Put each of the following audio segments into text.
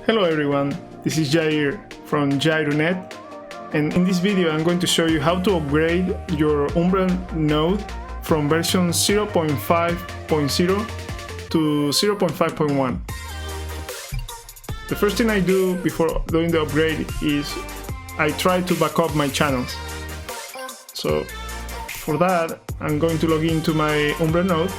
Hello everyone, this is Jair from jairunet, and in this video I'm going to show you how to upgrade your Umbrel node from version 0.5.0 to 0.5.1. The first thing I do before doing the upgrade is I try to back up my channels. So for that I'm going to log into my Umbrel node.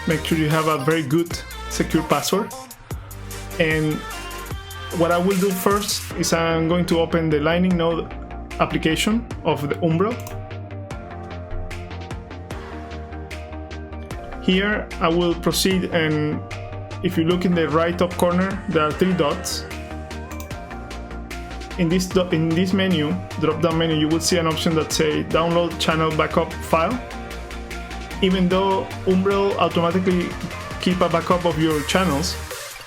Make sure you have a very good secure password. And what I will do first is I'm going to open the Lightning node application of the Umbrel. Here I will proceed, and if you look in the right top corner there are three dots. In this menu, drop down menu, you will see an option that says download channel backup file. Even though Umbrel automatically keep a backup of your channels,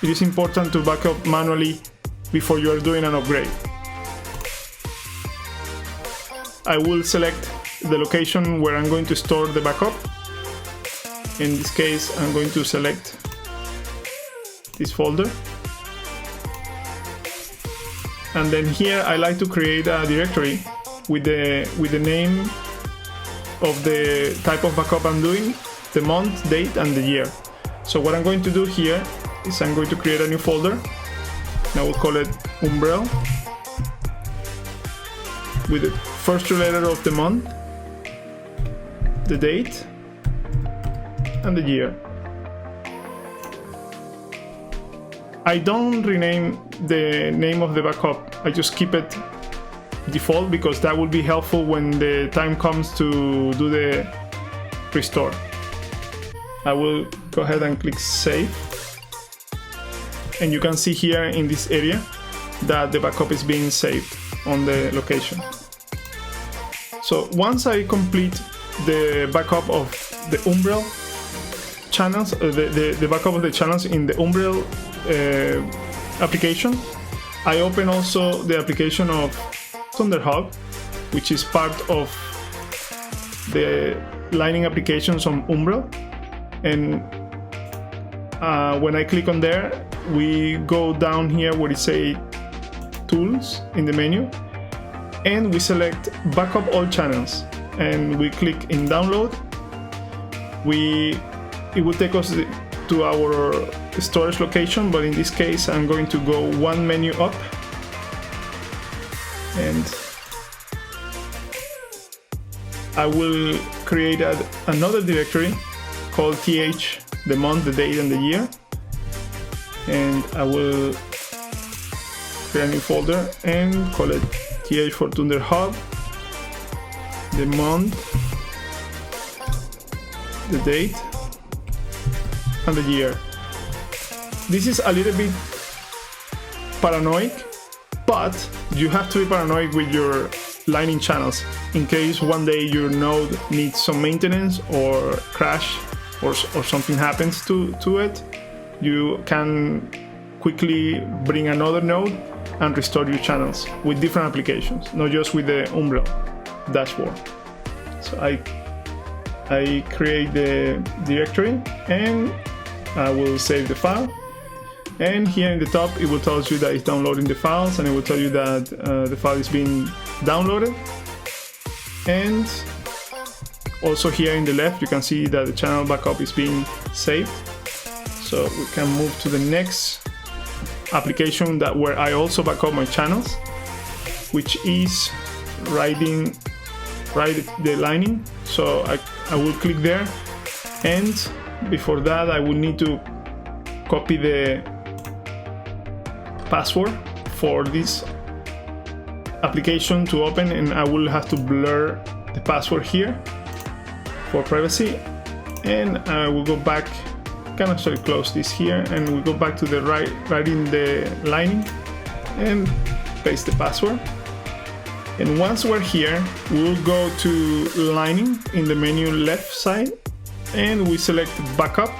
it is important to back up manually before you are doing an upgrade. I will select the location where I'm going to store the backup. In this case, I'm going to select this folder. And then here I like to create a directory with the name of the type of backup I'm doing, the month, date, and the year. So what I'm going to do here is I'm going to create a new folder, and I will call it Umbrel, with the first two letters of the month, the date, and the year. I don't rename the name of the backup, I just keep it default because that will be helpful when the time comes to do the restore. I will go ahead and click save, and you can see here in this area that the backup is being saved on the location. So once I complete the backup of the Umbrel channels, the backup of the channels in the Umbrel application, I open also the application of Thunderhub, which is part of the Lightning applications on Umbrel. And when I click on there, we go down here where it says Tools in the menu, and we select Backup All Channels, and we click in Download. It will take us to our storage location, but in this case I'm going to go one menu up, and I will create another directory called th, the month, the date, and the year, and I will create a new folder and call it th for Thunderhub, the month, the date, and the year. This is a little bit paranoid, but you have to be paranoid with your Lightning channels in case one day your node needs some maintenance or crash or something happens to it. You can quickly bring another node and restore your channels with different applications, not just with the Umbrel dashboard. So I create the directory and I will save the file. And here in the top it will tell you that it's downloading the files, and it will tell you that the file is being downloaded. And also here in the left you can see that the channel backup is being saved. So we can move to the next application where I also back up my channels, which is write the Lightning. So I will click there, and before that I will need to copy the password for this application to open, and I will have to blur the password here for privacy. And I will go back, can actually close this here, and we'll go back to the writing the Lightning and paste the password. And once we're here, we'll go to Lightning in the menu left side, and we select backup.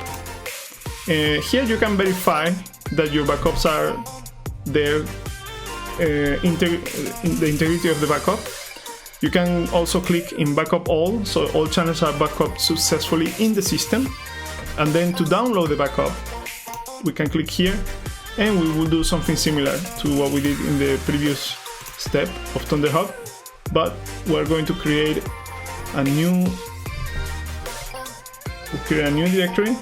Here you can verify that your backups are there, the integrity of the backup. You can also click in backup all, so all channels are backed up successfully in the system. And then to download the backup, we can click here, and we will do something similar to what we did in the previous step of Thunderhub, but we're going to create a new directory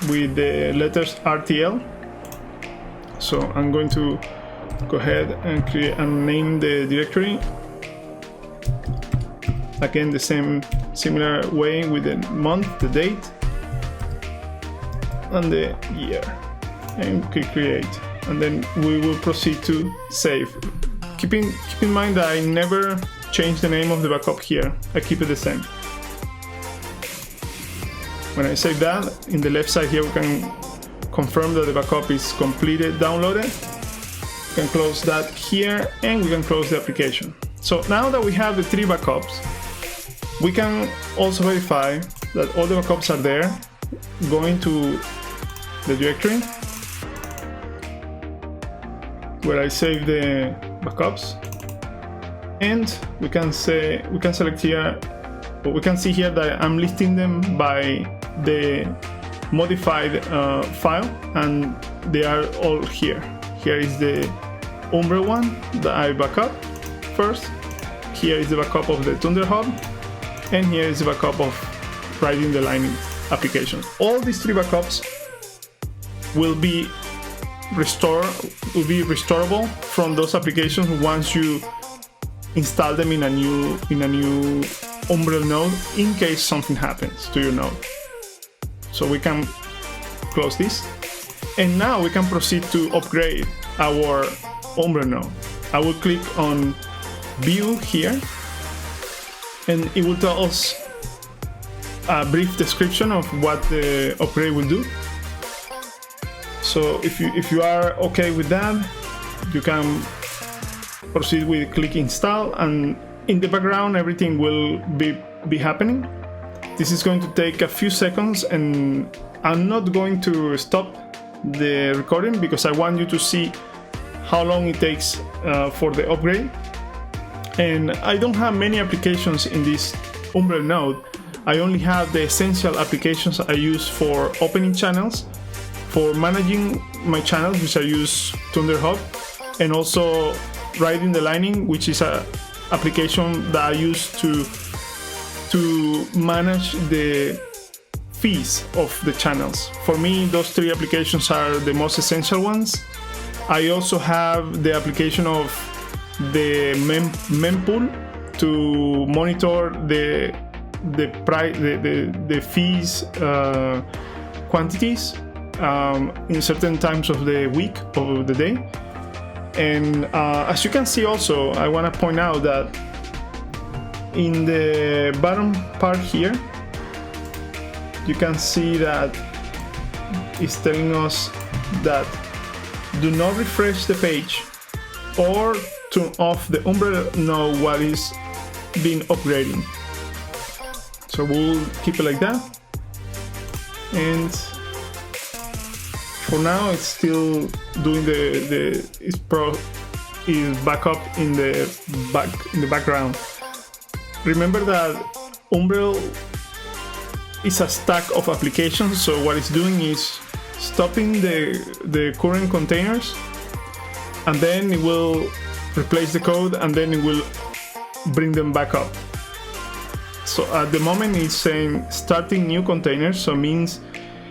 with the letters RTL. So I'm going to go ahead and create and name the directory again the similar way, with the month, the date, and the year, and click create, and then we will proceed to save. Keep in mind that I never change the name of the backup here. I keep it the same. When I save that, in the left side here we can confirm that the backup is completed, downloaded. We can close that here, and we can close the application. So now that we have the 3 backups, we can also verify that all the backups are there. Going to the directory where I save the backups, and we can select here, but we can see here that I'm listing them by the modified file, and they are all here. Here is the Umbrel one that I back up first. Here is the backup of the Thunderhub, and here is the backup of writing the Lightning application. All these 3 backups will be restorable from those applications once you install them in a new Umbrel node, in case something happens to your node. So we can close this, and now we can proceed to upgrade our Umbrel node. I will click on view here, and it will tell us a brief description of what the upgrade will do. So if you are okay with that, you can proceed with click install, and in the background everything will be happening. This is going to take a few seconds, and I'm not going to stop the recording because I want you to see how long it takes for the upgrade. And I don't have many applications in this Umbrel node. I only have the essential applications I use for opening channels, for managing my channels, which I use Thunderhub, and also writing the Lightning, which is an application that I use to manage the fees of the channels. For me, those 3 applications are the most essential ones. I also have the application of the mempool to monitor the fees quantities in certain times of the week or the day. And as you can see, also I want to point out that in the bottom part here, you can see that it's telling us that do not refresh the page or turn off the Umbrel node while it's been upgrading. So we'll keep it like that, and for now it's still doing is backup in the background. Remember that Umbrel is a stack of applications, so what it's doing is stopping the current containers, and then it will replace the code, and then it will bring them back up. So at the moment it's saying starting new containers, so it means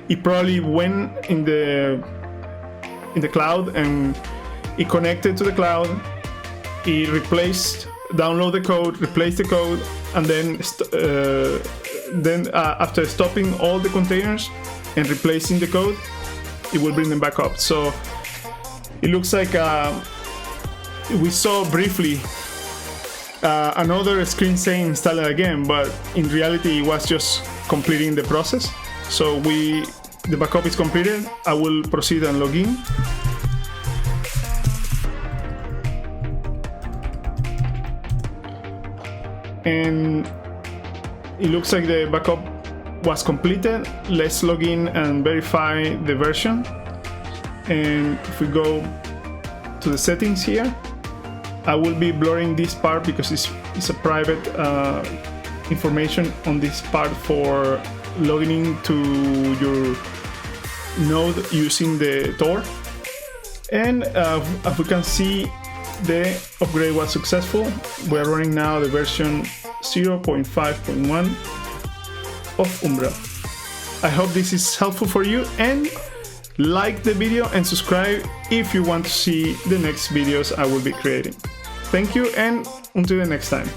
it probably went in the cloud and it connected to the cloud, it replaced, download the code, replace the code, and then after stopping all the containers and replacing the code, it will bring them back up. So it looks like we saw briefly another screen saying install it again, but in reality it was just completing the process. So the backup is completed. I will proceed and log in. And it looks like the backup was completed. Let's log in and verify the version. And if we go to the settings here, I will be blurring this part because it's a private information on this part for logging into your node using the Tor. And as we can see, the upgrade was successful. We're running now the version 0.5.1 of Umbrel. I hope this is helpful for you, and like the video and subscribe if you want to see the next videos I will be creating. Thank you, and until the next time.